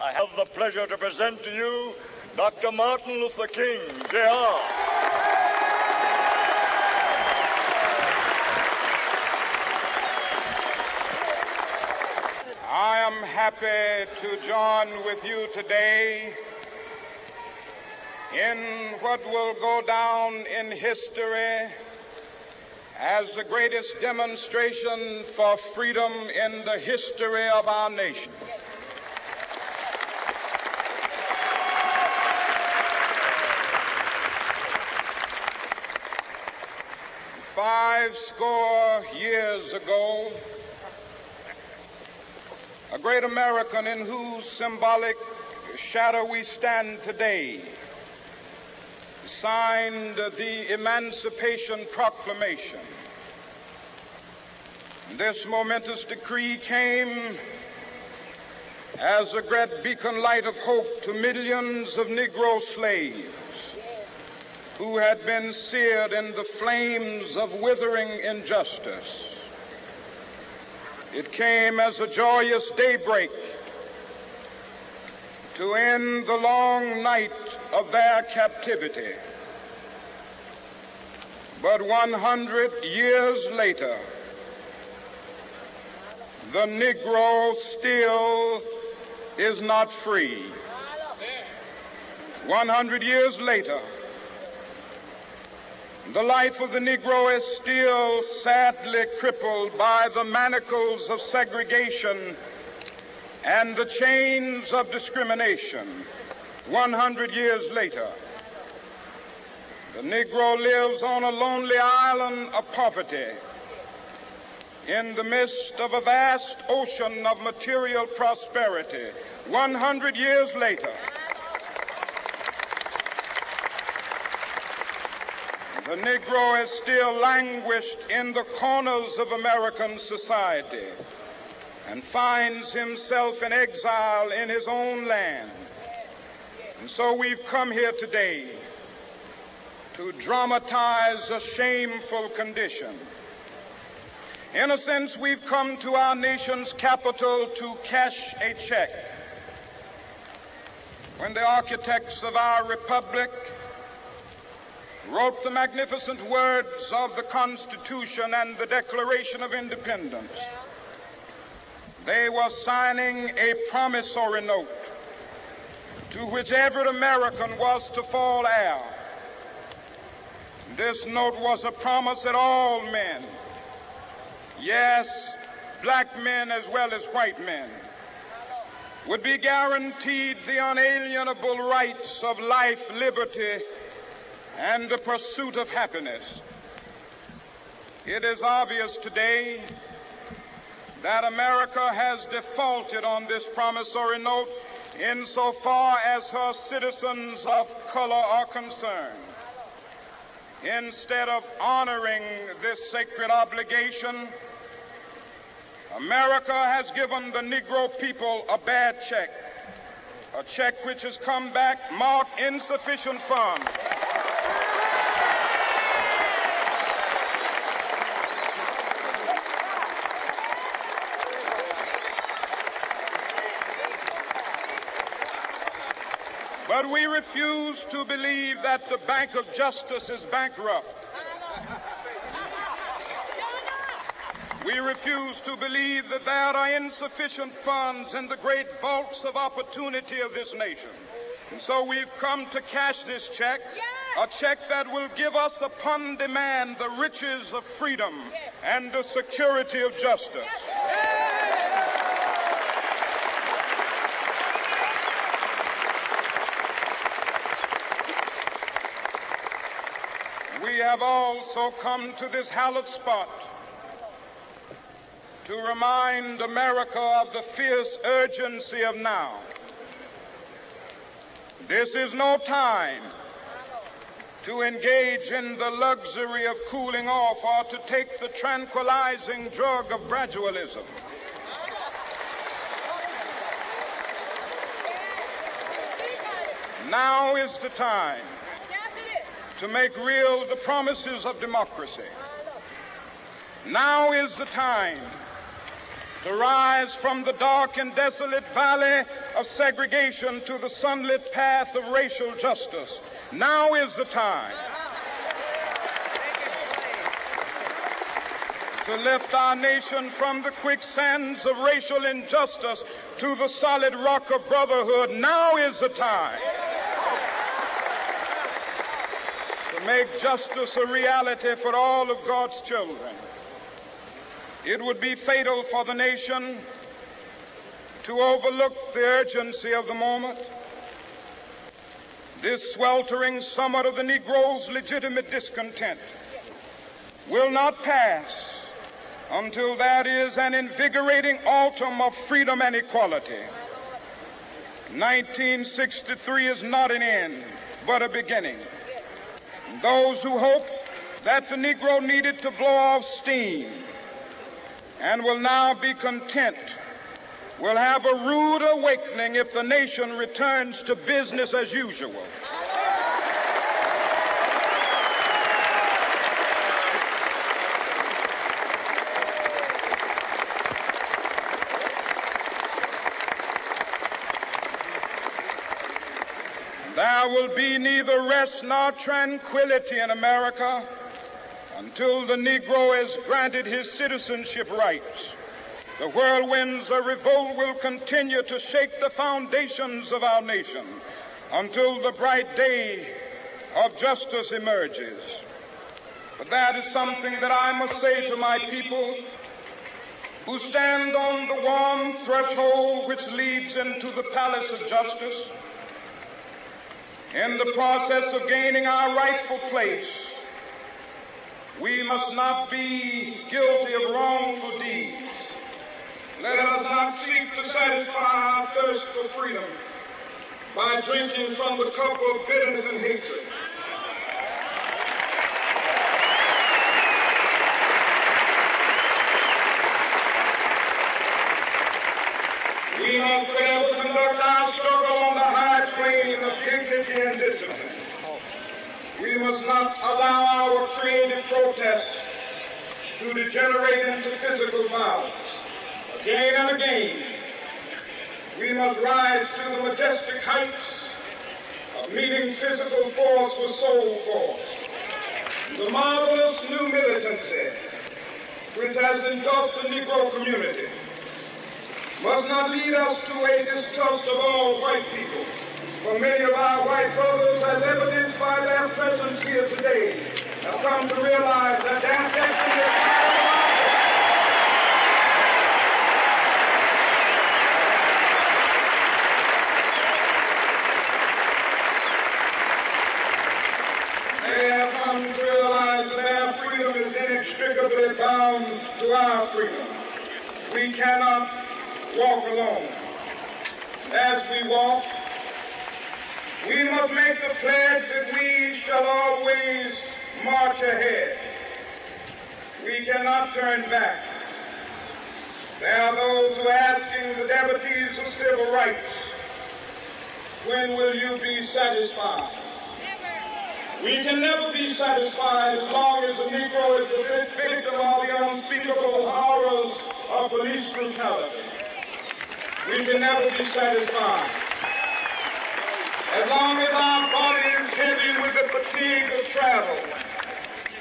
I have the pleasure to present to you Dr. Martin Luther King, Jr. I am happy to join with you today in what will go down in history as the greatest demonstration for freedom in the history of our nation. Five score years ago, a great American in whose symbolic shadow we stand today signed the Emancipation Proclamation. This momentous decree came as a great beacon light of hope to millions of Negro slaves who had been seared in the flames of withering injustice. It came as a joyous daybreak to end the long night of their captivity. But 100 years later, the Negro still is not free. 100 years later, the life of the Negro is still sadly crippled by the manacles of segregation and the chains of discrimination. 100 years later, the Negro lives on a lonely island of poverty in the midst of a vast ocean of material prosperity. 100 years later, the Negro is still languished in the corners of American society and finds himself in exile in his own land. And so we've come here today to dramatize a shameful condition. In a sense, we've come to our nation's capital to cash a check. When the architects of our republic wrote the magnificent words of the Constitution and the Declaration of Independence, they were signing a promissory note to which every American was to fall heir. This note was a promise that all men, yes, black men as well as white men, would be guaranteed the unalienable rights of life, liberty, and the pursuit of happiness. It is obvious today that America has defaulted on this promissory note insofar as her citizens of color are concerned. Instead of honoring this sacred obligation, America has given the Negro people a bad check, a check which has come back marked insufficient funds. But we refuse to believe that the Bank of Justice is bankrupt. We refuse to believe that there are insufficient funds in the great vaults of opportunity of this nation. And so we've come to cash this check, a check that will give us upon demand the riches of freedom and the security of justice. We have also come to this hallowed spot to remind America of the fierce urgency of now. This is no time to engage in the luxury of cooling off or to take the tranquilizing drug of gradualism. Now is the time to make real the promises of democracy. Now is the time to rise from the dark and desolate valley of segregation to the sunlit path of racial justice. Now is the time to lift our nation from the quicksands of racial injustice to the solid rock of brotherhood. Now is the time to make justice a reality for all of God's children. It would be fatal for the nation to overlook the urgency of the moment. This sweltering summit of the Negro's legitimate discontent will not pass until that is an invigorating autumn of freedom and equality. 1963 is not an end, but a beginning. Those who hope that the Negro needed to blow off steam and will now be content will have a rude awakening if the nation returns to business as usual. There will be neither rest nor tranquility in America until the Negro is granted his citizenship rights. The whirlwinds of revolt will continue to shake the foundations of our nation until the bright day of justice emerges. But that is something that I must say to my people who stand on the warm threshold which leads into the palace of justice. In the process of gaining our rightful place, we must not be guilty of wrongful deeds. Let us not seek to satisfy our thirst for freedom by drinking from the cup of bitterness and hatred. We must forever conduct our struggle on the high plane of dignity and discipline. We must not allow our creative protest to degenerate into physical violence. Again and again, we must rise to the majestic heights of meeting physical force with soul force. The marvelous new militancy which has engulfed the Negro community must not lead us to a distrust of all white people. For many of our white brothers, as evidenced by their presence here today, have come to realize that their destiny is They have come to realize that their freedom is inextricably bound to our freedom. We cannot walk alone. As we walk, we must make the pledge that we shall always march ahead. We cannot turn back. There are those who are asking the devotees of civil rights, when will you be satisfied? We can never be satisfied as long as the Negro is the victim of the unspeakable horrors of police brutality. We can never be satisfied as long as our body is heavy with the fatigue of travel,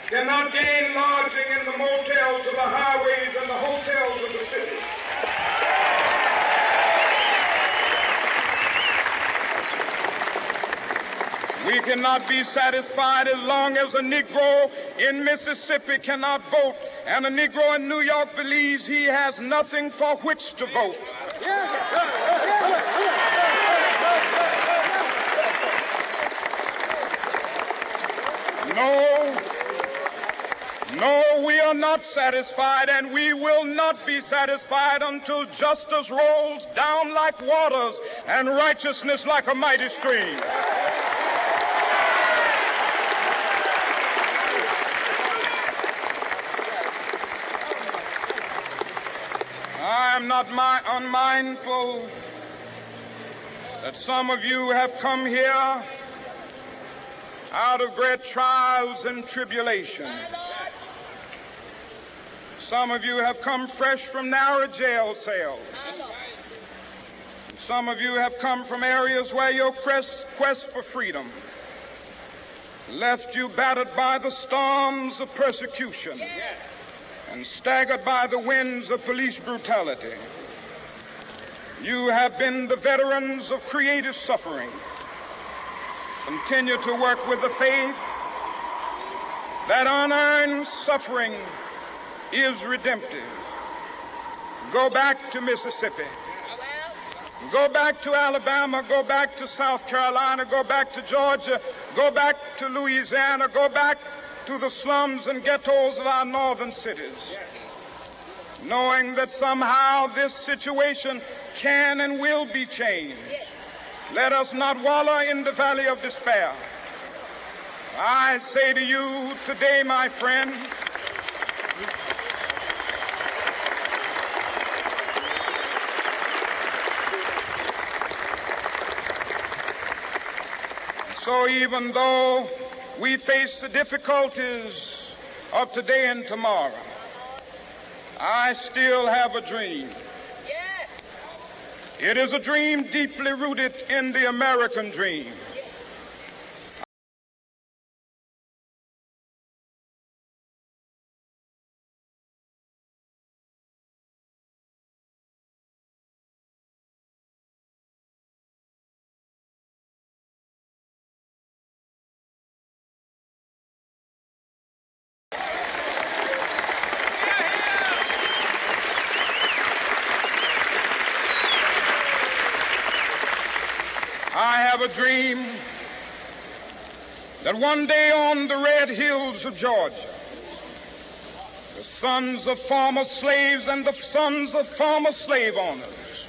cannot gain lodging in the motels of the highways and the hotels of the city. We cannot be satisfied as long as a Negro in Mississippi cannot vote and a Negro in New York believes he has nothing for which to vote. No, we are not satisfied, and we will not be satisfied until justice rolls down like waters and righteousness like a mighty stream. I am not unmindful that some of you have come here out of great trials and tribulations. Some of you have come fresh from narrow jail cells. Some of you have come from areas where your quest for freedom left you battered by the storms of persecution and staggered by the winds of police brutality. You have been the veterans of creative suffering. Continue to work with the faith that unearned suffering is redemptive. Go back to Mississippi. Go back to Alabama. Go back to South Carolina. Go back to Georgia. Go back to Louisiana. Go back to the slums and ghettos of our northern cities, knowing that somehow this situation can and will be changed. Let us not wallow in the valley of despair. I say to you today, my friends, so even though we face the difficulties of today and tomorrow, I still have a dream. It is a dream deeply rooted in the American dream. I have a dream that one day on the red hills of Georgia, the sons of former slaves and the sons of former slave owners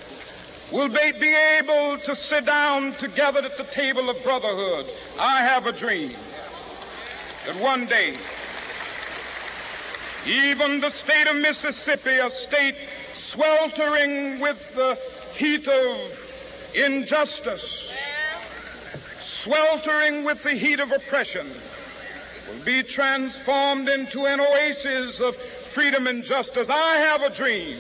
will be able to sit down together at the table of brotherhood. I have a dream that one day, even the state of Mississippi, a state sweltering with the heat of injustice, sweltering with the heat of oppression, will be transformed into an oasis of freedom and justice. I have a dream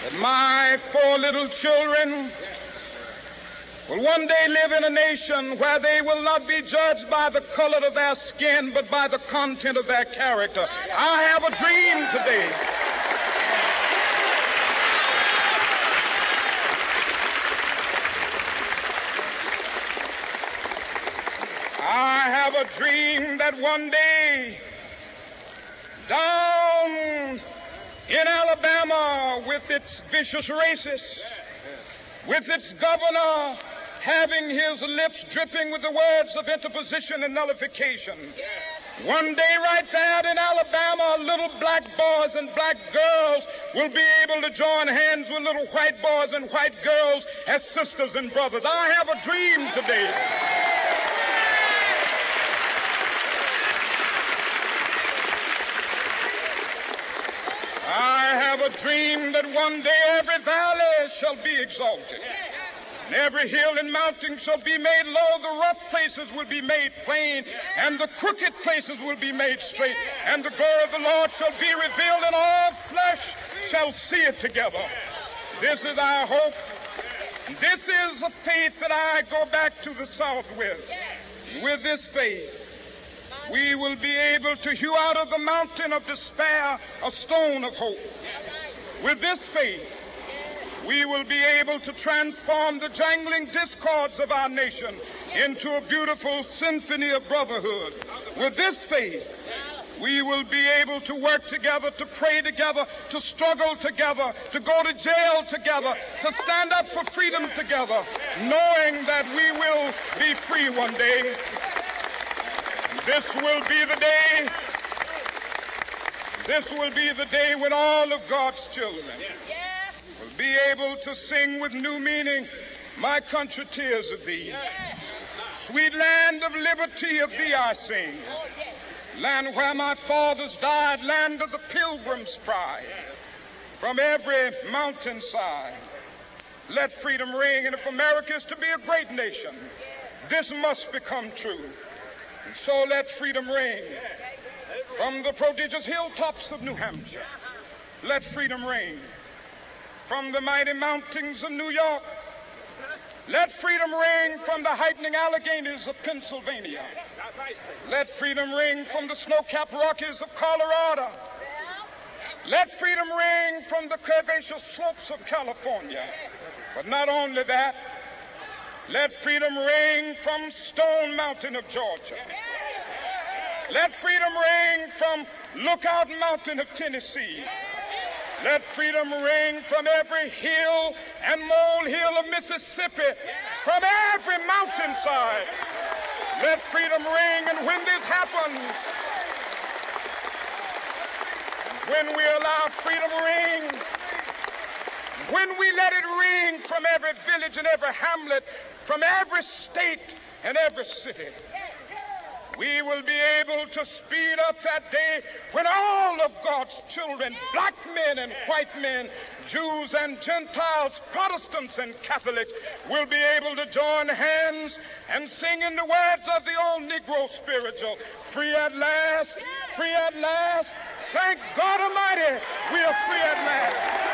that my 4 little children will one day live in a nation where they will not be judged by the color of their skin, but by the content of their character. I have a dream today a dream that one day down in Alabama, with its vicious racists, with its governor having his lips dripping with the words of interposition and nullification, one day right there in Alabama, little black boys and black girls will be able to join hands with little white boys and white girls as sisters and brothers. I have a dream today a dream that one day every valley shall be exalted, and every hill and mountain shall be made low. The rough places will be made plain, and the crooked places will be made straight, and the glory of the Lord shall be revealed, and all flesh shall see it together. This is our hope. This is a faith that I go back to the South with. With this faith, we will be able to hew out of the mountain of despair a stone of hope. With this faith, we will be able to transform the jangling discords of our nation into a beautiful symphony of brotherhood. With this faith, we will be able to work together, to pray together, to struggle together, to go to jail together, to stand up for freedom together, knowing that we will be free one day. This will be the day. This will be the day when all of God's children will be able to sing with new meaning, "My country, tears of thee. Sweet land of liberty, of thee I sing. Land where my fathers died, land of the pilgrim's pride. From every mountainside, let freedom ring. And if America is to be a great nation, this must become true. And so let freedom ring. From the prodigious hilltops of New Hampshire, let freedom ring. from the mighty mountains of New York. Let freedom ring from the heightening Alleghenies of Pennsylvania. Let freedom ring from the snow-capped Rockies of Colorado. Let freedom ring from the curvaceous slopes of California. But not only that, let freedom ring from Stone Mountain of Georgia. Let freedom ring from Lookout Mountain of Tennessee. Let freedom ring from every hill and molehill of Mississippi, from every mountainside. Let freedom ring, and when this happens, when we allow freedom ring, when we let it ring from every village and every hamlet, from every state and every city, we will be able to speed up that day when all of God's children, black men and white men, Jews and Gentiles, Protestants and Catholics, will be able to join hands and sing in the words of the old Negro spiritual, free at last, free at last. Thank God Almighty, we are free at last.